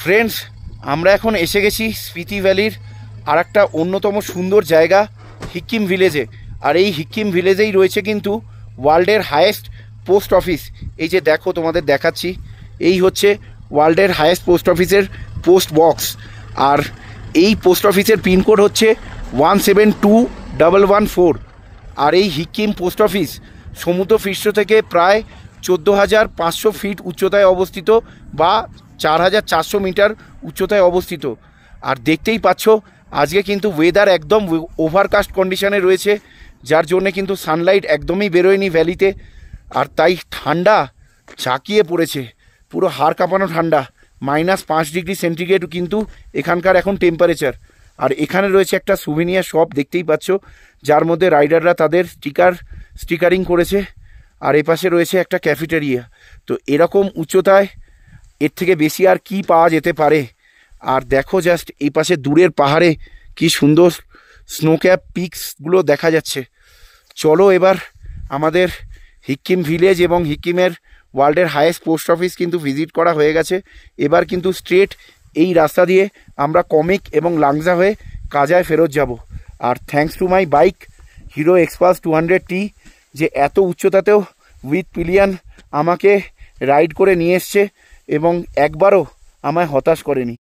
Friends, আমরা এখন এসে গেছি স্পিতি ভ্যালির আর একটা অন্যতম সুন্দর জায়গা হিক্কিম ভিলেজে। আর এই হিক্কিম ভিলেজেই রয়েছে কিন্তু ওয়ার্ল্ডের হায়েস্ট পোস্ট অফিস। এই যে দেখো, তোমাদের দেখাচ্ছি, এই হচ্ছে ওয়ার্ল্ডের হায়েস্ট পোস্ট অফিসের পোস্ট বক্স। আর এই পোস্ট অফিসের পিনকোড হচ্ছে 172114। আর এই হিক্কিম পোস্ট অফিস সমুদ্রপৃষ্ঠ থেকে প্রায় 14,500 ফিট উচ্চতায় অবস্থিত, বা 4,400 মিটার উচ্চতায় অবস্থিত। আর দেখতেই পাচ্ছ আজকে কিন্তু ওয়েদার একদম ওভারকাস্ট কন্ডিশনে রয়েছে, যার জন্যে কিন্তু সানলাইট একদমই বেরোয়নি ভ্যালিতে। আর তাই ঠান্ডা চাকিয়ে পড়েছে, পুরো হাড় কাঁপানো ঠান্ডা। -5 ডিগ্রি সেন্টিগ্রেড কিন্তু এখানকার এখন টেম্পারেচার। আর এখানে রয়েছে একটা সুভিনিয়ার শপ, দেখতেই পাচ্ছ, যার মধ্যে রাইডাররা তাদের স্টিকারিং করেছে। আর এপাশে রয়েছে একটা ক্যাফেটেরিয়া। তো এরকম উচ্চতায় এর থেকে বেশি আর কি পাওয়া যেতে পারে। আর দেখো জাস্ট এই পাশে দূরের পাহাড়ে কি সুন্দর স্নোক্যাপ পিকসগুলো দেখা যাচ্ছে। চলো এবার আমাদের হিক্কিম ভিলেজ এবং হিক্কিমের ওয়ার্ল্ডের হায়েস্ট পোস্ট অফিস কিন্তু ভিজিট করা হয়ে গেছে। এবার কিন্তু স্ট্রেট এই রাস্তা দিয়ে আমরা কমিক এবং লাংজা হয়ে কাজায় ফেরত যাব। আর thanks to my bike Hero Xpulse 200T, যে এত উচ্চতাতেও উইথ পিলিয়ন আমাকে রাইড করে নিয়ে এসছে এবং একবারও আমায় হতাশ করেনি।